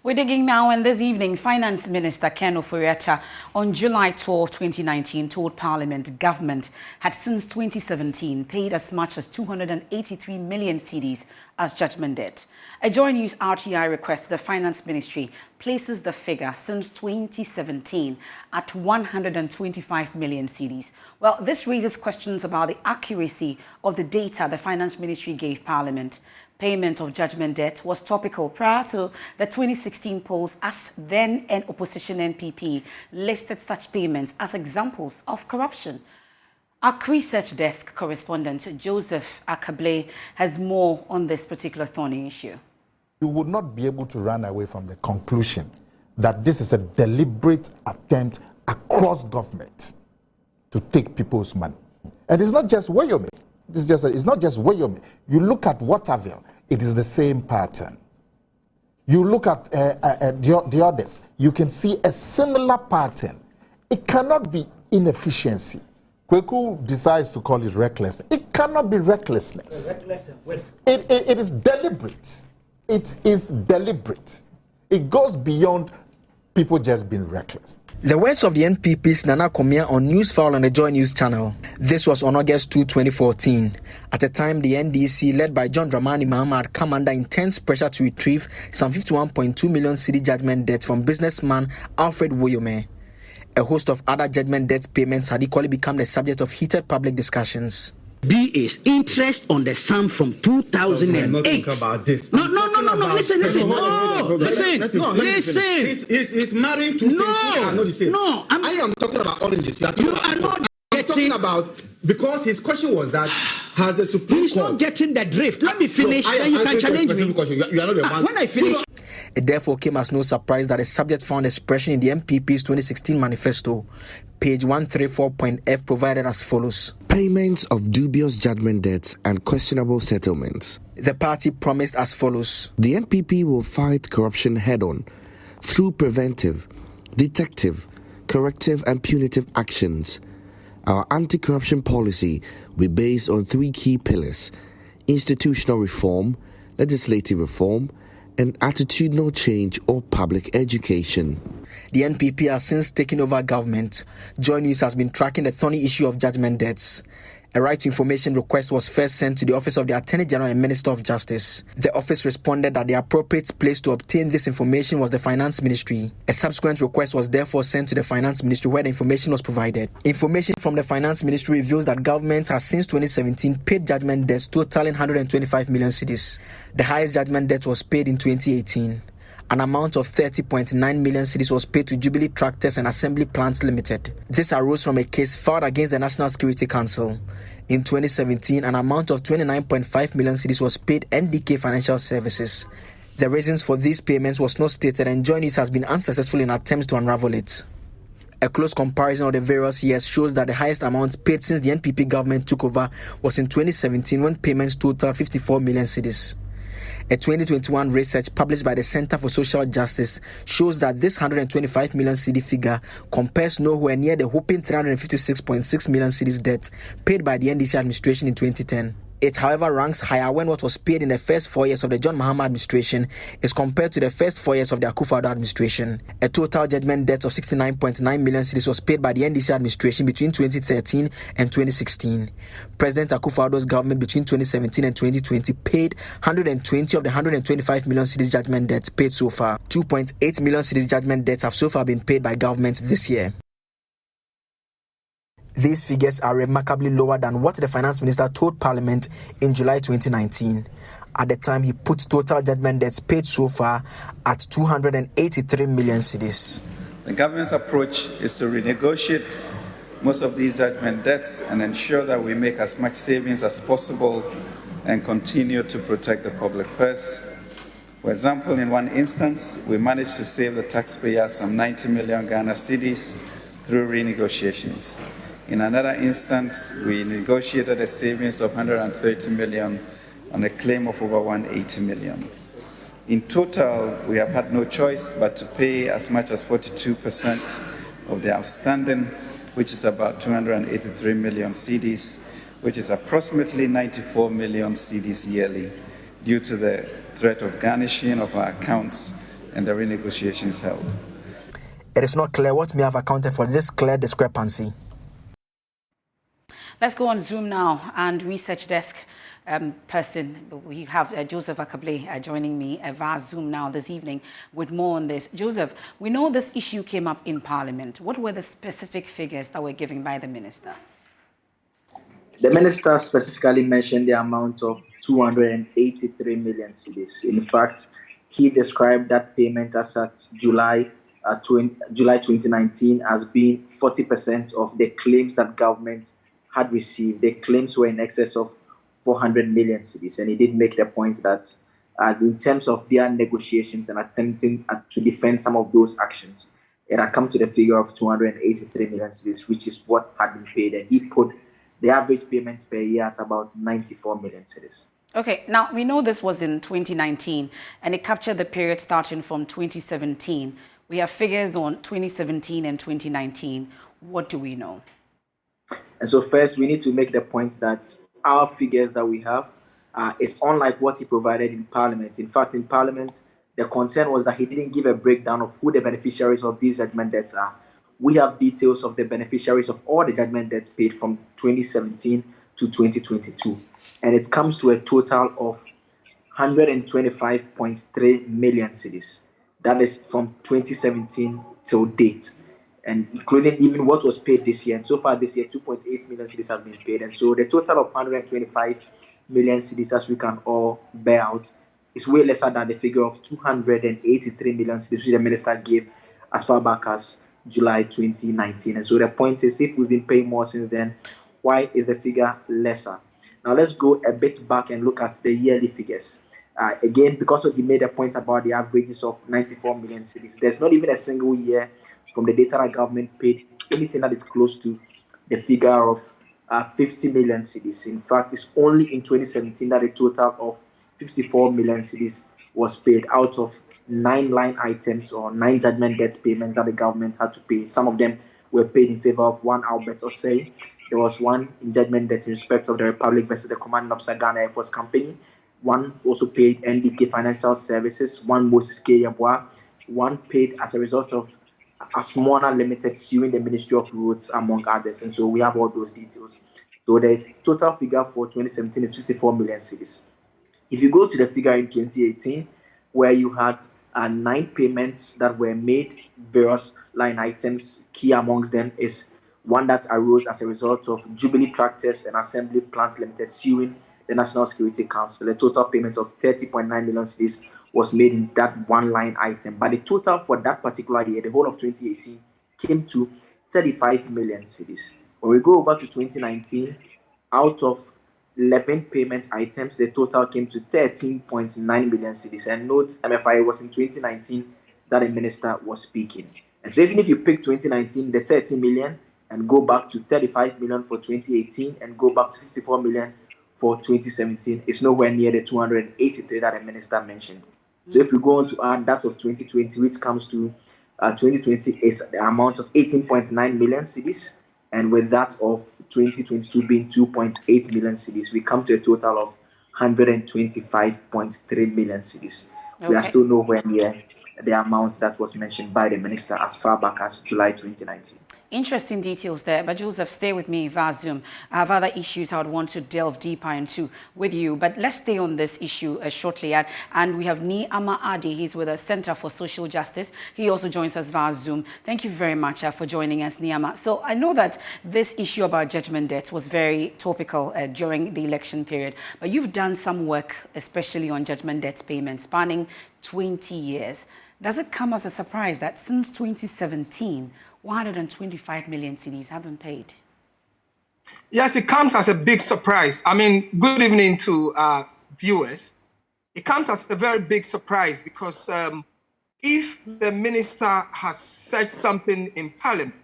We're digging now, and this evening, Finance Minister Ken Ofori-Atta on July 12, 2019, told Parliament government had since 2017 paid as much as 283 million cedis as judgment debt. A Joy News RTI request to the Finance Ministry places the figure since 2017 at 125 million cedis. Well, this raises questions about the accuracy of the data the Finance Ministry gave Parliament. Payment of judgment debt was topical prior to the 2016 polls, as then an opposition NPP listed such payments as examples of corruption. Our research desk correspondent Joseph Akable has more on this particular thorny issue. You would not be able to run away from the conclusion that this is a deliberate attempt across government to take people's money. And it's not just Wyoming. It's not just Wyoming. You look at Waterville, it is the same pattern. You look at the others, you can see a similar pattern. It cannot be inefficiency. Kweku decides to call it reckless. It cannot be recklessness. It is deliberate. It is deliberate. It goes beyond people just being reckless. The words of the NPP's Nana Komia on Newsfile on the Joy News channel. This was on August 2, 2014. At the time, the NDC, led by John Dramani Mahama, come under intense pressure to retrieve some 51.2 million cedi judgment debt from businessman Alfred Woyome. A host of other judgment debt payments had equally become the subject of heated public discussions. B is interest on the sum from 2008. About this. No, listen. He's married to things that are not the same. No, I am talking about oranges. You are not talking about, because his question was that has the Supreme Court... He's not getting the drift. Let me finish, then you can challenge me. You are not the one. When I finish... It therefore came as no surprise that the subject found expression in the MPP's 2016 manifesto. Page 134.f provided as follows. Payments of dubious judgment debts and questionable settlements. The party promised as follows. The NPP will fight corruption head-on through preventive, detective, corrective and punitive actions. Our anti-corruption policy will be based on three key pillars: institutional reform, legislative reform, and attitudinal change or public education. The NPP has since taken over government. Joy News has been tracking the thorny issue of judgment debts. A right to information request was first sent to the Office of the Attorney General and Minister of Justice. The office responded that the appropriate place to obtain this information was the Finance Ministry. A subsequent request was therefore sent to the Finance Ministry, where the information was provided. Information from the Finance Ministry reveals that government has since 2017 paid judgment debts totaling 125 million cedis. The highest judgment debt was paid in 2018. An amount of 30.9 million cedis was paid to Jubilee Tractors and Assembly Plants Limited. This arose from a case filed against the National Security Council. In 2017, an amount of 29.5 million cedis was paid NDK Financial Services. The reasons for these payments was not stated, and Joy News has been unsuccessful in attempts to unravel it. A close comparison of the various years shows that the highest amount paid since the NPP government took over was in 2017, when payments totaled 54 million cedis. A 2021 research published by the Center for Social Justice shows that this 125 million cedi figure compares nowhere near the whopping 356.6 million cedis debt paid by the NDC administration in 2010. It, however, ranks higher when what was paid in the first 4 years of the John Mahama administration is compared to the first 4 years of the Akufo-Addo administration. A total judgment debt of 69.9 million cedis was paid by the NDC administration between 2013 and 2016. President Akufo-Addo's government between 2017 and 2020 paid 120 of the 125 million cedis judgment debts paid so far. 2.8 million cedis judgment debts have so far been paid by government this year. These figures are remarkably lower than what the Finance Minister told Parliament in July 2019. At the time, he put total judgment debts paid so far at 283 million cedis. The government's approach is to renegotiate most of these judgment debts and ensure that we make as much savings as possible and continue to protect the public purse. For example, in one instance, we managed to save the taxpayer some 90 million Ghana cedis through renegotiations. In another instance, we negotiated a savings of 130 million on a claim of over 180 million. In total, we have had no choice but to pay as much as 42% of the outstanding, which is about 283 million cedis, which is approximately 94 million cedis yearly, due to the threat of garnishing of our accounts and the renegotiations held. It is not clear what may have accounted for this clear discrepancy. Let's go on Zoom now, and research desk person, we have Joseph Akable joining me via Zoom now this evening with more on this. Joseph, we know this issue came up in Parliament. What were the specific figures that were given by the minister? The minister specifically mentioned the amount of 283 million cedis. In fact, he described that payment as at July 2019 as being 40% of the claims that government had received. The claims were in excess of 400 million cedis, and he did make the point that in terms of their negotiations and attempting to defend some of those actions, it had come to the figure of 283 million cedis, which is what had been paid, and he put the average payment per year at about 94 million cedis. Okay, now we know this was in 2019, and it captured the period starting from 2017. We have figures on 2017 and 2019. What do we know? And so first, we need to make the point that our figures that we have is unlike what he provided in Parliament. In fact, in Parliament, the concern was that he didn't give a breakdown of who the beneficiaries of these judgment debts are. We have details of the beneficiaries of all the judgment debts paid from 2017 to 2022. And it comes to a total of 125.3 million cedis. That is from 2017 till date, and including even what was paid this year. And so far this year, 2.8 million cedis has been paid. And so the total of 125 million cedis, as we can all bear out, is way lesser than the figure of 283 million cedis, which the minister gave as far back as July 2019. And so the point is, if we've been paying more since then, why is the figure lesser? Now let's go a bit back and look at the yearly figures. Again, because he made a point about the averages of 94 million cedis, there's not even a single year from the data that government paid anything that is close to the figure of 50 million cedis. In fact, it's only in 2017 that a total of 54 million cedis was paid out of 9 line items or 9 judgment debt payments that the government had to pay. Some of them were paid in favor of one Albert Osei. There was one in judgment debt in respect of the Republic versus the Commanding Officer Ghana Air Force Company. One also paid NDK Financial Services. One Moses K. Yabwa. One paid as a result of Asmona Limited suing the Ministry of Roads, among others. And so we have all those details. So the total figure for 2017 is 54 million cedis. If you go to the figure in 2018, where you had 9 payments that were made, various line items, key amongst them is one that arose as a result of Jubilee Tractors and Assembly Plants Limited suing the National Security Council. The total payment of 30.9 million cedis was made in that one line item. But the total for that particular year, the whole of 2018, came to 35 million cedis. When we go over to 2019, out of 11 payment items, the total came to 13.9 million cedis. And note, MFI, it was in 2019 that the minister was speaking. And so even if you pick 2019, the 30 million, and go back to 35 million for 2018, and go back to 54 million for 2017, it's nowhere near the 283 that the minister mentioned. So if we go on to add that of 2020, which comes to 2020 is the amount of 18.9 million cedis, and with that of 2022 being 2.8 million cedis, we come to a total of 125.3 million cedis. Okay. We are still nowhere near the amount that was mentioned by the minister as far back as July 2019. Interesting details there, but Joseph, stay with me via Zoom. I have other issues I would want to delve deeper into with you, but let's stay on this issue shortly. And we have Niama Adi, he's with the Center for Social Justice. He also joins us via Zoom. Thank you very much for joining us, Niama. So I know that this issue about judgment debts was very topical during the election period, but you've done some work, especially on judgment debts payments, spanning 20 years. Does it come as a surprise that since 2017, 125 million cedis haven't paid? Yes, it comes as a big surprise. I mean, good evening to viewers. It comes as a very big surprise because if the minister has said something in Parliament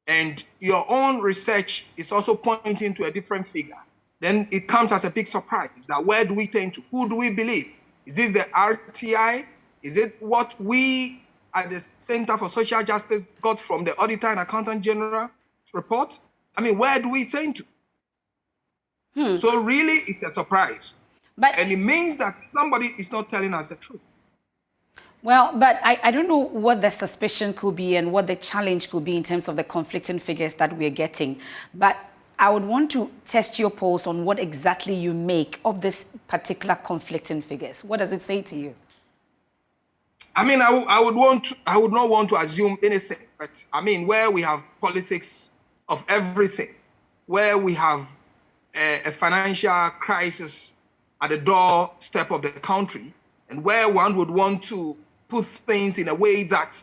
and your own research is also pointing to a different figure, then it comes as a big surprise. That where do we turn to? Who do we believe? Is this the RTI? Is it what we at the Center for Social Justice got from the Auditor and Accountant General report? I mean, where do we turn to? So really, it's a surprise. And it means that somebody is not telling us the truth. Well, but I don't know what the suspicion could be and what the challenge could be in terms of the conflicting figures that we're getting. But I would want to test your pulse on what exactly you make of this particular conflicting figures. What does it say to you? I mean, I would not want to assume anything, but I mean, where we have politics of everything, where we have a financial crisis at the doorstep of the country, and where one would want to put things in a way that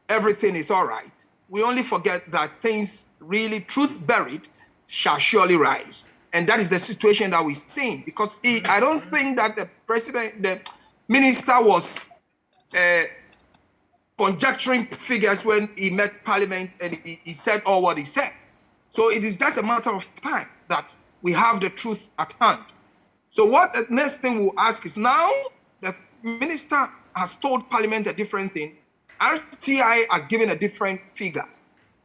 everything is all right, we only forget that things really truth buried shall surely rise. And that is the situation that we're seeing, because I don't think that the minister was conjecturing figures when he met Parliament and he said all what he said. So it is just a matter of time that we have the truth at hand. So what the next thing we'll ask is, now the minister has told Parliament a different thing, RTI has given a different figure.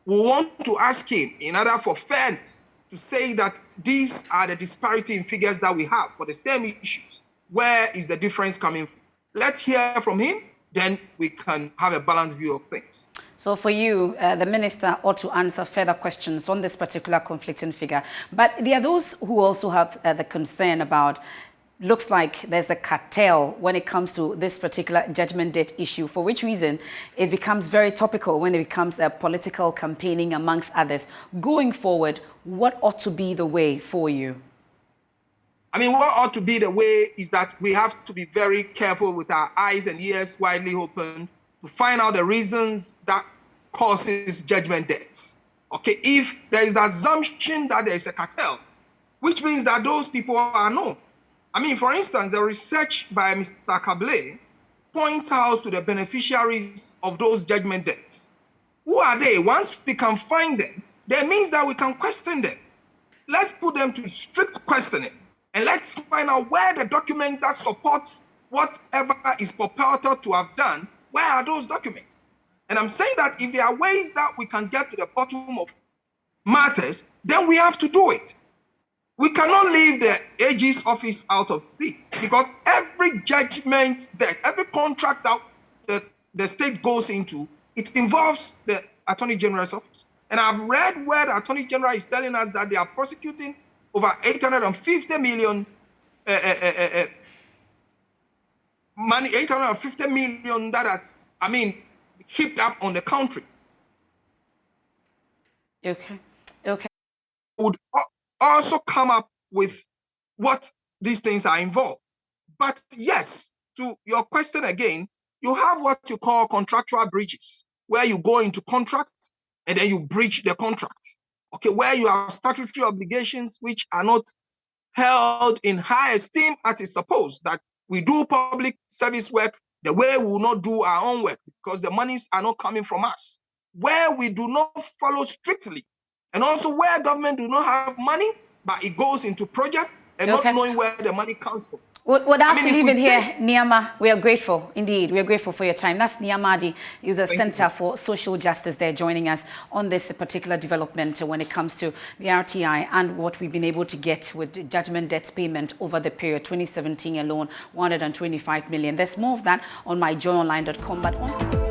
We want to ask him, in order for fairness, to say that these are the disparity in figures that we have for the same issues. Where is the difference coming from? Let's hear from him, then we can have a balanced view of things. So for you, the minister ought to answer further questions on this particular conflicting figure. But there are those who also have the concern about, looks like there's a cartel when it comes to this particular judgment debt issue, for which reason it becomes very topical when it becomes a political campaigning amongst others. Going forward, what ought to be the way for you? I mean, what ought to be the way is that we have to be very careful with our eyes and ears widely open to find out the reasons that causes judgment debts. Okay, if there is the assumption that there is a cartel, which means that those people are known. I mean, for instance, the research by Mr. Kable points out to the beneficiaries of those judgment debts. Who are they? Once we can find them, that means that we can question them. Let's put them to strict questioning. And let's find out where the document that supports whatever is purported to have done, where are those documents? And I'm saying that if there are ways that we can get to the bottom of matters, then we have to do it. We cannot leave the AG's office out of this, because every judgment that, every contract that the state goes into, it involves the Attorney General's office. And I've read where the Attorney General is telling us that they are prosecuting over 850 million money, 850 million that has, I mean, heaped up on the country. Okay. Would also come up with what these things are involved. But yes, to your question again, you have what you call contractual breaches, where you go into contract and then you breach the contract. Okay, where you have statutory obligations which are not held in high esteem as is supposed, that we do public service work the way we will not do our own work because the monies are not coming from us, where we do not follow strictly, and also where government do not have money, but it goes into projects and not knowing where the money comes from. We'll have to leave it here, Niama. We are grateful, indeed. We are grateful for your time. That's Niamadi. He's a Center for Social Justice there, joining us on this particular development when it comes to the RTI and what we've been able to get with judgment debt payment over the period 2017 alone, 125 million. There's more of that on myjoyonline.com. But